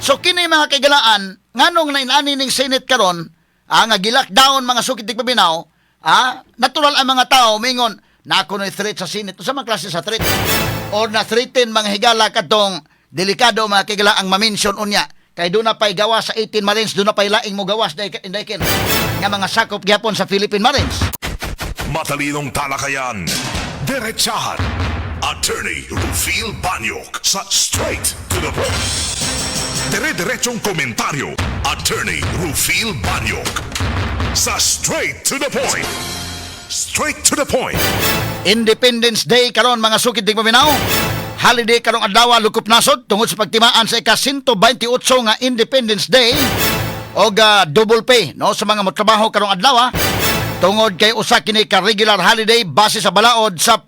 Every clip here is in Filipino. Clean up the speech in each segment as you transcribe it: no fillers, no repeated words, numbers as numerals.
So kini mga kagalaan, nganong nainani ning Senate karon, nga gi-lockdown mga sukit tigpaminaw, natural ang mga tao mingon na ako no'y threat sa Senate. Sa mga klase sa threat. Or na threaten mga higala katong delikado mga kagalaang ma-mention unya. Kay doon na pa'y gawas sa 18 Marines, doon na pa'y laing mo gawas daikin nga mga sakop gyapon sa Philippine Marines. Matalinong talakayan, diretsahan. Attorney Rufil Banyok sa Straight to the Point. Dire-diretsong komentaryo, Attorney Rufil Banyok sa Straight to the Point. Straight to the Point. Independence Day karon mga sukid tigpaminaw. Holiday karong adlaw lukop nasod tungod sa pagtimaan sa ika-128 nga Independence Day og double pay no sa mga motrabaho karong adlaw tungod kay usa kini ka regular holiday base sa balaod sa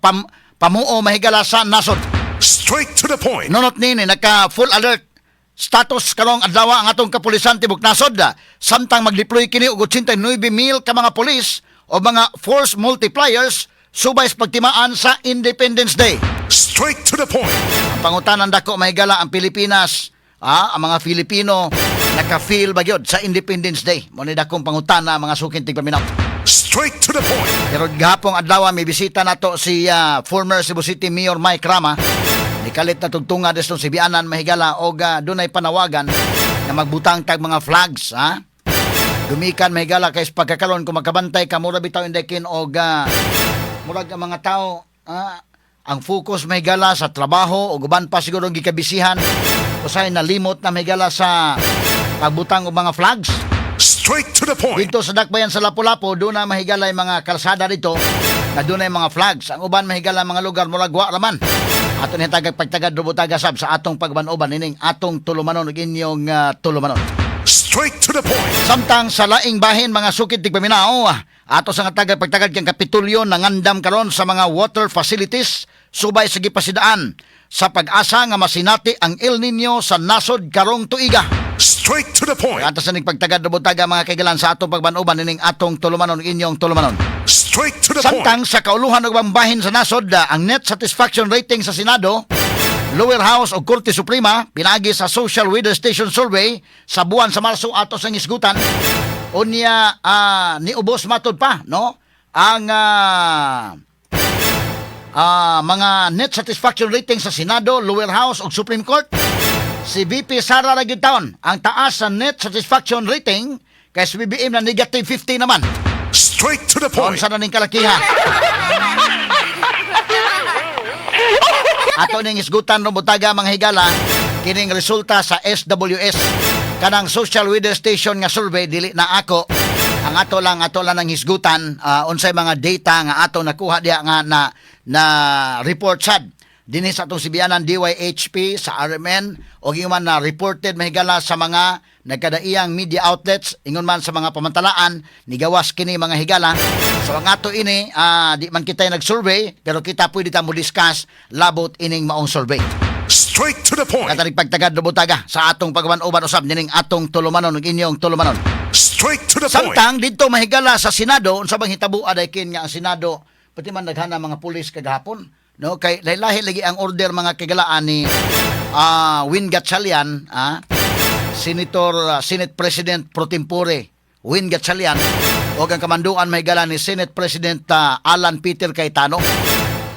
pamuo mahigala sa nasod. Straight to the Point. Nonot nini naka full alert status karong adlaw ang atong kapulisan tibok nasod samtang mag-deploy kini og 89,000 ka mga pulis o mga force multipliers subay sa pagtimaan sa Independence Day. Straight to the Point. Ang pangutanan dako mahigala ang Pilipinas, ang mga Filipino naka-feel ba gyud sa Independence Day? Mo ni dakong pangutana mga sukin tigpaminaw. Straight to the Point. Pero gahapon adlaw may bisita nato si former Cebu City Mayor Mike Rama. Nikalit na tugtunga deston si Bianan mahigala og dunay panawagan na magbutang tag mga flags, Dumikan mahigala kay pagkakaron kung magkabantay ka mura bitaw indekin og murag ang mga tao ang focus mahigala sa trabaho o guban pa siguro ang gikabisihan usay nalimot na mahigala sa pagbutang og mga flags. Straight to the Point. Dito sa Dakbayan sa Lapu-Lapu doon na mahigala yung mga kalsada dito na doon na yung mga flags. Ang uban mahigala mga lugar murag wa raman. Aton ni tagag pagtagad robutaga sab sa atong pagban-uban ining atong tulumanon ug inyong tulumanon. Straight to the Point. Samtang sa laing bahin mga sukid tigpaminaw, ato sa nga tagad kang Kapitulyo nangandam karon sa mga water facilities subay sa gipasidaan sa pag-asa nga masinati ang El Nino sa nasod karong tuiga. Straight to the Point. Ato sa nagpagtagad robutaga mga kaigalan sa atong pagban-uban ining atong tulumanon ug inyong tulumanon. Straight to the Point. Samtang sa kauluhan ug bahin sa nasod, ang net satisfaction rating sa Senado, Lower House o Korte Suprema pinagi sa Social Weather Station Survey sa buwan sa Marso ato sa isgutan unya niubos matod pa no ang mga net satisfaction rating sa Senado, Lower House o Supreme Court. Si VP Sara Ragitaon ang taas sa net satisfaction rating kay si BBM na negative 50 naman. Straight to the Point. Sa naning kalakihan. Ato ning isgutan no butaga mga higala kining resulta sa SWS kanang Social Weather Station nga survey dili na ako ang ato lang ang hisgutan unsay mga data nga ato nakuha diha nga na report sad dinhi sa atong sibianan DYHP sa RMN o ingon man na reported mahigala sa mga nagkadaiyang media outlets ingon man sa mga pamantalaan ni gawas kini mga higala. So ang ato ini di man kita nag-survey pero kita pwede ta mo discuss labot ining maong survey. Straight to the Point. Katanig pagtagad butaga sa atong pagban-uban usab nining atong tulumanon ug inyong tulumanon. Straight to the Point. Samtang didto mahigala sa Senado unsa bang hitabo adaykin nga ang Senado pati man naghana mga pulis kagahapon no kay lahi lagi ang order mga kagalaan ni Win Gatchalian Senate President pro tempore Win Gatchalian o ang kamanduan mahigala ni Senate President Alan Peter Cayetano.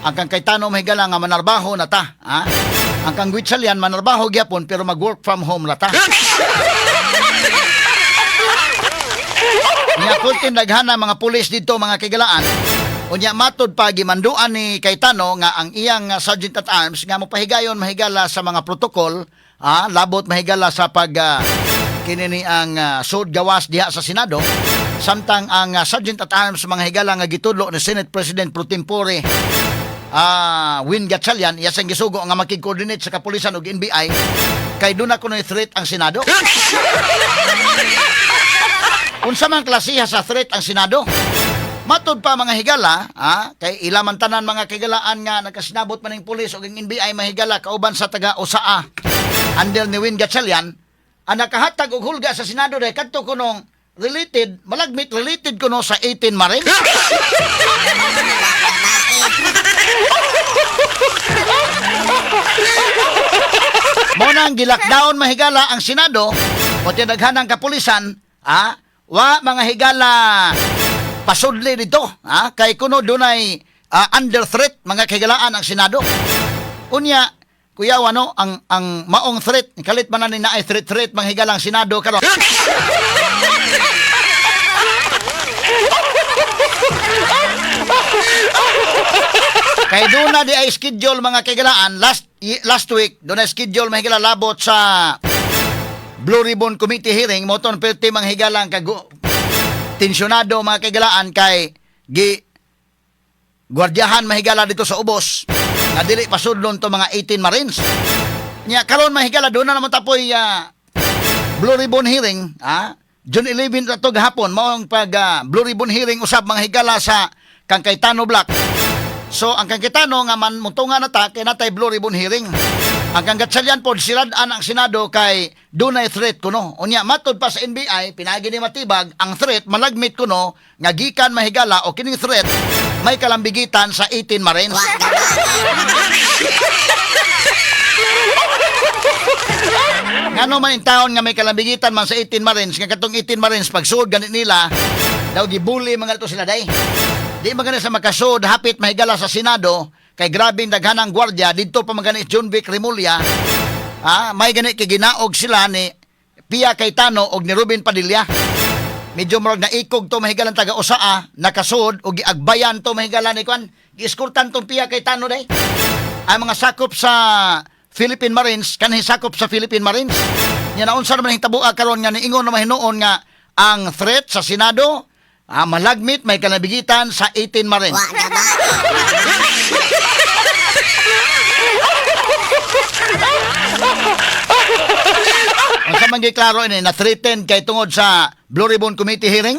Ang kang Cayetano mahigala nga manarbaho na ta ang kang Gatchalian manarbaho gyapon pero mag-work from home na ta. Nya kuntin daghana mga pulis dito mga kagalaan. Unya matod pa gimanduan ni Cayetano nga ang iyang Sergeant at Arms nga mopahigayon mahigala sa mga protocol, labot mahigala sa pag kinini ang sud gawas diha sa Senado. Samtang ang Sergeant at Arms mga higala nga gitudlo ni Senate President pro tempore Win Gatchalian iya sang gisugo nga makig-coordinate sa kapulisan ug NBI kay duna kuno threat ang Senado. Unsa man klasiha sa threat ang Senado? Matod pa mga higala, kay ilaman tanan mga kigalaan nga nagkasinabot man ning pulis ug ang NBI mahigala kauban sa taga USAA. Under ni Win Gatchalian, ang nakahatag og hulga sa Senado dahil kadto kunong malagmit related kuno sa 18 Marines. Mo nang gilakdown mahigala ang Senado o tinaghanang kapulisan, wa mga higala pasudli dito, kay kuno dunay under threat mga kahigalaan ang Senado. Unya, kuya wano ang maong threat, kalit man na naay threat mga higalang Senado karon. Kay doon na di ay schedule mga kaigalaan last week, doon na schedule mga higala labot sa Blue Ribbon Committee hearing mo ton perti mga higalang tensyonado mga kaigalaan kay gwardiyahan mahigala dito sa ubos nga dili pasudlon to mga 18 Marines. Nya karon mahigala doon na naman tapoy Blue Ribbon hearing, June 11 ato gahapon mao ang pag Blue Ribbon hearing usab mga higala sa kang Cayetano Block. So ang kang Cayetano nga man mutunga na ta kay natay Blue Ribbon hearing. Ang kang Gatchalian pod sirad-an ang Senado kay dunay threat kuno. Unya matud pa sa NBI pinagi ni matibag ang threat malagmit kuno nga gikan mahigala o kining threat may kalambigitan sa 18 Marines. Ngano man in taon nga may kalambigitan man sa 18 Marines nga katong 18 Marines pagsuod ganit nila daw gibuli mga to sila day. Di magana sa makasud hapit mahigala sa Senado kay grabing daghanang gwardiya didto pa magani John Vic Remulla. May gani kay ginaog sila ni Pia Cayetano og ni Ruben Padilla. Medyo murag na ikog to mahigalan taga usaa nakasud og giagbayan to mahigalan ni kwan gieskortan tong Pia Cayetano day. Ang mga sakop sa Philippine Marines kanhi sakop sa Philippine Marines. Nya naunsa man hitabo karon nga niingon na mahinuon nga ang threat sa Senado malagmit may kalabigitan sa 18 Marines. Ang sa manggiklaro ini na-threaten kay tungod sa Blue Ribbon Committee hearing.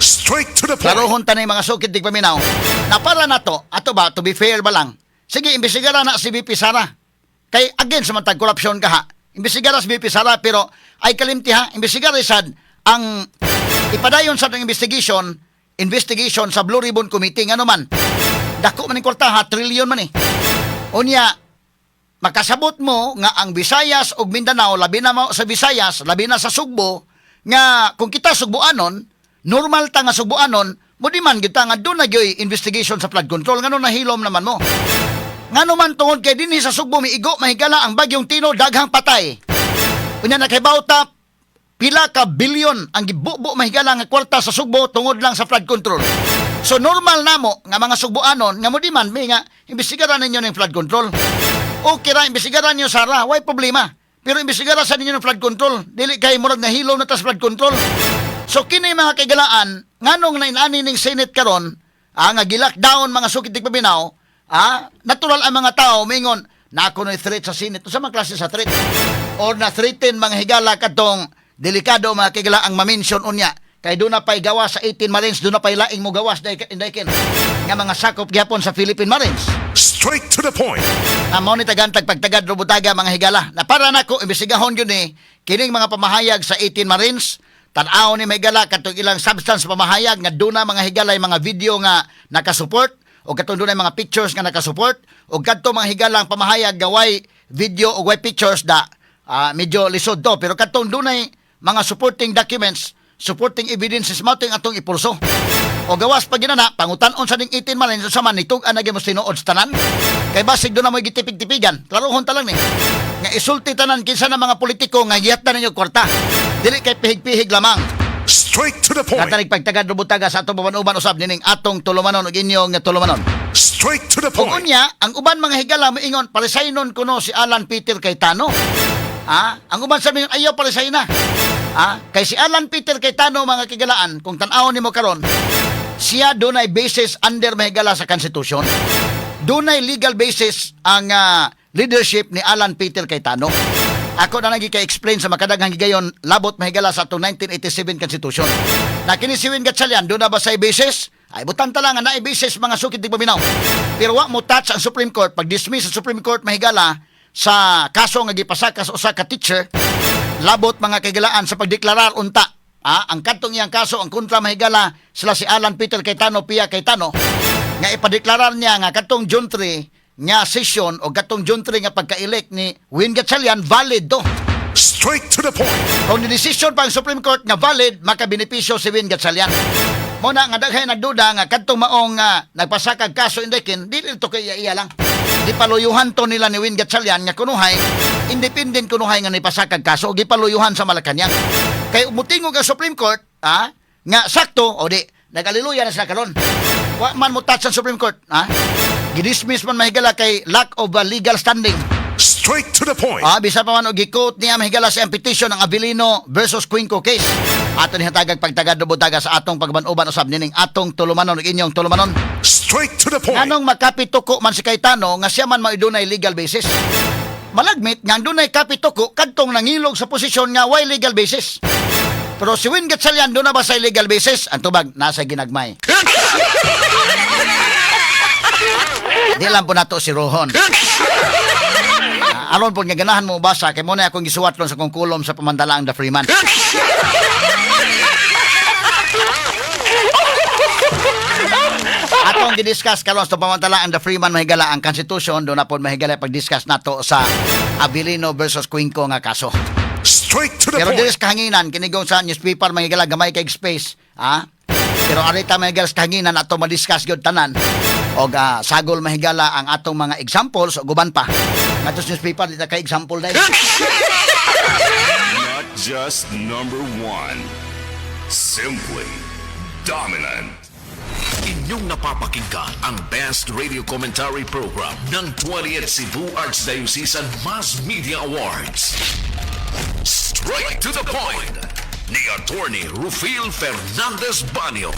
Straight to the point. Klarohon tanay mga sukit tig paminaw. Na para na to, ato ba to be fair ba lang? Sige, imbestigaran na si VP Sara. Kay again sa matag korupsyon ka Imbestigaran si VP Sara pero ay kalimti imbestigaran sad ang ipadayon sa investigation sa Blue Ribbon Committee ngano man. Dako man ning kwarta trilyon man Unya makasabot mo nga ang Visayas ug Mindanao labi na sa Visayas, labi na sa Sugbo nga kung kita Sugboanon, normal ta nga Sugboanon, mo di man kita nga doon na gyoy investigation sa flood control ngano nahilom naman mo. Ngano man tungod kay dinhi sa Sugbo miigo mahigala ang bagyong Tino daghang patay. Unya nakibawta pila ka bilyon ang gibubo mahigala nga kwarta sa Sugbo tungod lang sa flood control. So normal namo nga mga Sugboanon nga mo di man may nga imbestigaran ninyo ng flood control. Okay ra imbestigaran niyo Sara, why problema. Pero imbestigaran sa ninyo ng flood control, dili kay murag nahilo na tas flood control. So kini mga kaigalaan nganong nainani ning Senate karon nga gilockdown mga sukit tig pabinaw, natural ang mga tao mingon na ako no'y threat sa Senate. Sa mga klase sa threat or na threaten mga higala katong delikado mga kigala ang ma-mention unya kay doon na pa'y gawas sa 18 Marines, doon na pa'y laing mo gawas daykin nga mga sakop gyapon sa Philippine Marines. Straight to the point. Na mo ni tagantag pagtagad robutaga mga higala na para nako imbestigahon yun kining mga pamahayag sa 18 Marines. Tan-aw ni may higala katong ilang substance pamahayag nga doon na mga higala mga video nga nakasupport o katong doon na mga pictures nga nakasupport o kadto mga higalang pamahayag gaway video o way pictures da medyo lisod to pero katong doon ay mga supporting documents, supporting evidences mao ting atong ipulso. O gawas pag ginana pangutan-on sa ding 18 Marines sa man nitug anage mo tinuod sa tanan. Kay basig do na mo gitipig-tipigan. Klarohon ta lang ni. Nga isulti tanan kinsa na mga politiko nga giyat na ninyo kwarta. Dili kay pihig-pihig lamang. Straight to the point. Katanig pagtagad robutaga sa atong uban usab nining atong tulumanon ug inyong nga tulumanon. Straight to the Ug point. unya, ang uban mga higala moingon palisaynon kuno si Alan Peter Cayetano. Ang uban sabi ayaw palisay na. Kay si Alan Peter Cayetano mga kigalaan kung tan-aw nimo karon, siya dunay basis under mahigala sa konstitusyon. Dunay legal basis ang leadership ni Alan Peter Cayetano. Ako na nagi ka-explain sa makadaghang higayon labot mahigala sa atong 1987 Constitution. Na kini si Win Gatchalian doon na ba sa basis? Ay butan ta lang na basis mga sukit tig paminaw. Pero wa mo touch ang Supreme Court pag dismiss sa Supreme Court mahigala sa kaso nga gipasaka sa usa ka teacher labot mga kaigalaan sa pagdeklarar unta. Ang kadtong iyang kaso ang kontra mahigala sila si Alan Peter Cayetano, Pia Cayetano nga ipadeklarar niya nga kadtong June 3 nga sesyon o katong June 3 nga pagka-elect ni Win Gatchalian valid to. Straight to the point. Kung ni-decision pa ang Supreme Court nga valid, makabenepisyo si Win Gatchalian. Muna nga daghay nagduda nga kadtong maong nagpasakag kaso indikin, dili to kay iya lang. Di paluyuhan to nila ni Win Gatchalian nga kunuhay, independent kunuhay nga nipasakag kaso, o gipaluyuhan sa Malacañang. Kay umutingog ang Supreme Court, nga sakto, o di, nag-aliluya na sila karon. Wa man mo touch ang Supreme Court, gidismiss man mahigala kay lack of legal standing. Straight to the point. Bisa pa man og gikot niya mahigala sa petition ng Abilino versus Cuenco case. Ato ni hatagag pagtagad taga sa atong pagbanuban usab nining atong tulumanon ug inyong tulumanon. Straight to the point. Nganong makapituko man si Cayetano nga siya man maidunay legal basis. Malagmit nga ang dunay kapituko kadtong nangilog sa posisyon nga way legal basis. Pero si Win Gatchalian doon na ba sa legal basis? Ang tubag, nasa ginagmay. Di lang po nato si Rohon. Aron po nga ganahan mo basa, kay muna akong gisuwatlon sa kong kulom sa pamandalaang The Freeman. Atong gidiscuss karon sa pamandalaang The Freeman mahigala ang Constitution, doon na po mahigala pag-discuss nato sa Abilino versus Cuenco nga kaso. Straight to the Pero point. diris kahanginan kinigong sa newspaper mahigala gamay kay space, Pero arita mahigala sa kahanginan ato ma-discuss gyud tanan. Og sagol mahigala ang atong mga examples o guban pa. Ngatos newspaper dita kay example dai. Not just number one. Simply dominant. Inyong napapakinggan ang best radio commentary program ng 20th Cebu Archdiocesan Mass Media Awards. Straight to the point ni Attorney Rufil Fernandez Banyo.